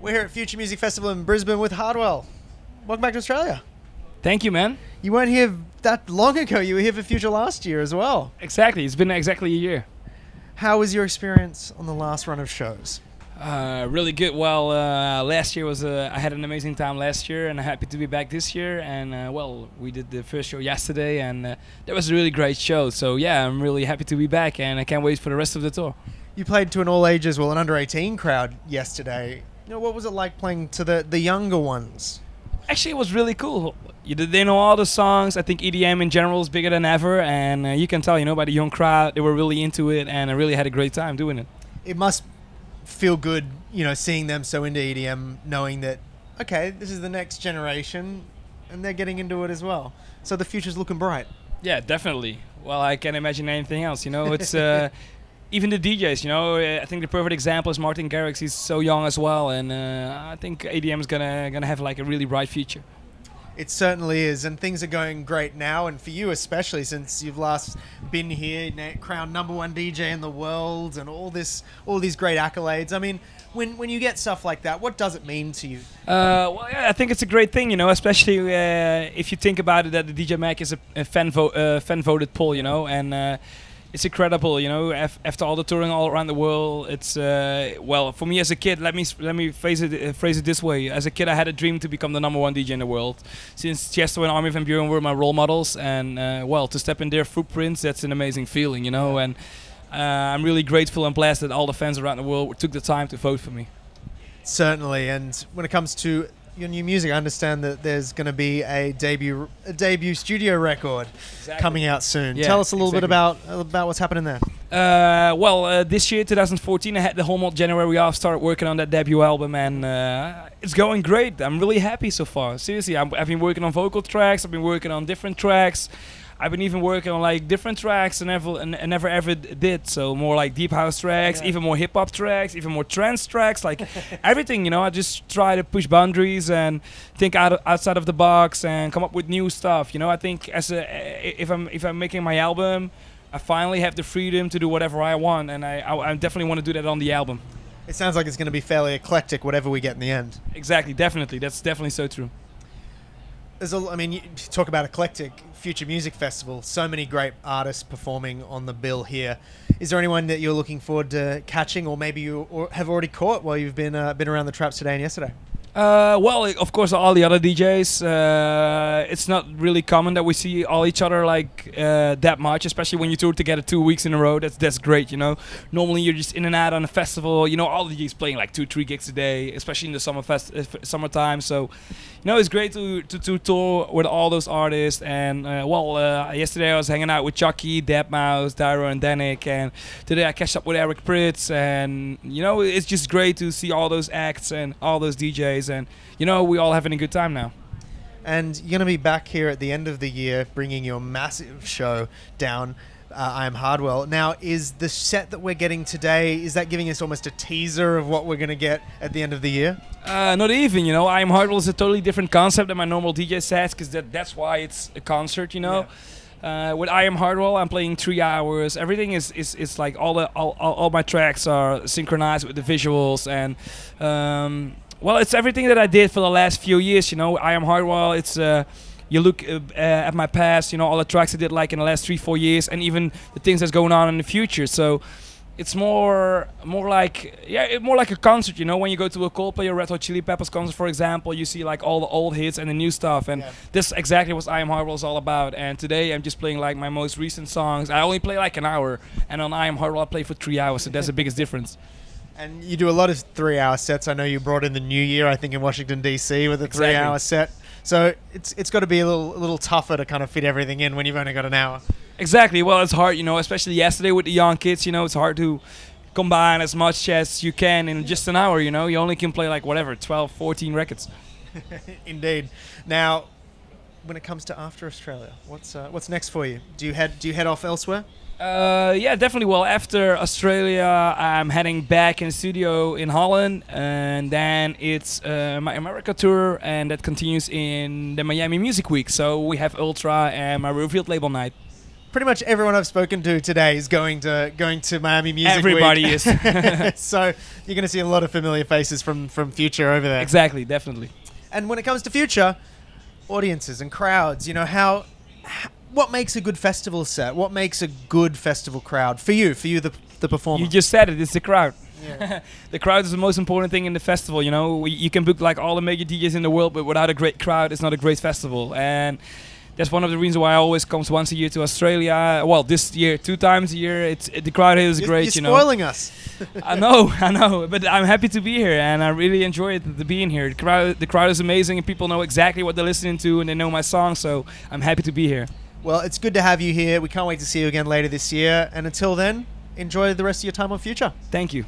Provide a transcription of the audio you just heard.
We're here at Future Music Festival in Brisbane with Hardwell. Welcome back to Australia. Thank you, man. You weren't here that long ago. You were here for Future last year as well. Exactly. It's been exactly a year. How was your experience on the last run of shows? Really good. Well, last year was I had an amazing time last year, and I'm happy to be back this year. And well, we did the first show yesterday, and that was a really great show. So yeah, I'm really happy to be back, and I can't wait for the rest of the tour. You played to an all ages, well, an under 18 crowd yesterday. You know, what was it like playing to the younger ones? Actually, it was really cool. They know all the songs. I think EDM in general is bigger than ever, and you can tell, by the young crowd, they were really into it, and I really had a great time doing it. It must feel good, seeing them so into EDM, knowing that, okay, this is the next generation, and they're getting into it as well. So the future's looking bright. Yeah, definitely. Well, I can't imagine anything else. It's even the DJs. I think the perfect example is Martin Garrix. He's so young as well, and I think EDM is gonna have like a really bright future. It certainly is, and things are going great now, and for you especially, since you've last been here, crowned #1 DJ in the world, and all these great accolades. I mean, when you get stuff like that, what does it mean to you? Well, yeah, I think it's a great thing, especially if you think about it, that the DJ Mag is a fan voted poll, and it's incredible, after all the touring all around the world. It's well, for me as a kid, let me phrase it this way. As a kid, I had a dream to become the #1 DJ in the world. Since Chesto and Armin van Buuren were my role models, and well, to step in their footprints, that's an amazing feeling, And I'm really grateful and blessed that all the fans around the world took the time to vote for me. Certainly, and when it comes to your new music, I understand that there's going to be a debut studio record coming out soon. Yeah, Tell us a little bit about what's happening there. Well, this year, 2014, I had the whole month January off, started working on that debut album, and it's going great. I'm really happy so far. Seriously, I've been working on vocal tracks, I've been working on different tracks. I've been even working on like different tracks and never ever did. So more like deep house tracks, even more hip hop tracks, even more trance tracks, like everything. I just try to push boundaries and think outside of the box and come up with new stuff. I think if I'm making my album, I finally have the freedom to do whatever I want, and I definitely want to do that on the album. It sounds like it's going to be fairly eclectic, whatever we get in the end. Exactly, definitely. That's definitely so true. I mean, you talk about eclectic Future Music Festival. So many great artists performing on the bill here. Is there anyone that you're looking forward to catching, or maybe you have already caught while you've been around the traps today and yesterday? Well, of course, all the other DJs. It's not really common that we see all each other like that much, especially when you tour together 2 weeks in a row. That's great, Normally you're just in and out on a festival. All the DJs playing like 2-3 gigs a day, especially in the summertime. So, it's great to tour with all those artists. And yesterday I was hanging out with Chucky, Deadmau5, Dyro, and Danik, and today I catch up with Eric Prydz. And it's just great to see all those acts and all those DJs. And we all having a good time now. And you're going to be back here at the end of the year bringing your massive show down, I Am Hardwell. Now, is the set that we're getting today, is that giving us almost a teaser of what we're going to get at the end of the year? Not even, I Am Hardwell is a totally different concept than my normal DJ sets, because that's why it's a concert, Yeah. With I Am Hardwell, I'm playing 3 hours. Everything is like all my tracks are synchronized with the visuals, and well, it's everything that I did for the last few years. I Am Hardwell. It's you look at my past, all the tracks I did like in the last 3-4 years, and even the things that's going on in the future. So it's more like a concert. When you go to a Coldplay or Red Hot Chili Peppers concert, for example, you see like all the old hits and the new stuff, and this is exactly what I Am Hardwell is all about. And today I'm just playing like my most recent songs. I only play like an hour, and on I Am Hardwell I play for 3 hours, so that's the biggest difference. And you do a lot of 3-hour sets. I know you brought in the New Year, I think, in Washington, D.C. with a 3-hour set. So it's got to be a little tougher to kind of fit everything in when you've only got an hour. Exactly. Well, it's hard, especially yesterday with the young kids, it's hard to combine as much as you can in just an hour, You only can play like whatever, 12, 14 records. Indeed. Now, when it comes to after Australia, what's next for you? Do you head off elsewhere? Yeah, definitely. Well, after Australia, I'm heading back in the studio in Holland, and then it's my America tour, and that continues in the Miami Music Week. So we have Ultra and my Revealed label night. pretty much everyone I've spoken to today is going to Miami Music Everybody Week. is. So you're going to see a lot of familiar faces from Future over there. Exactly, definitely. And when it comes to Future, audiences and crowds, you know, what makes a good festival set? What makes a good festival crowd for you, the performer? You just said it. It's the crowd. Yeah. The crowd is the most important thing in the festival. You know, you can book like all the major DJs in the world, but without a great crowd, it's not a great festival. And that's one of the reasons why I always comes once a year to Australia. Well, this year 2 times a year. The crowd here is great. You're spoiling us. I know, but I'm happy to be here, and I really enjoy it being here. The crowd is amazing, and people know exactly what they're listening to, and they know my songs. So I'm happy to be here. Well, it's good to have you here. We can't wait to see you again later this year. And until then, enjoy the rest of your time on Future. Thank you.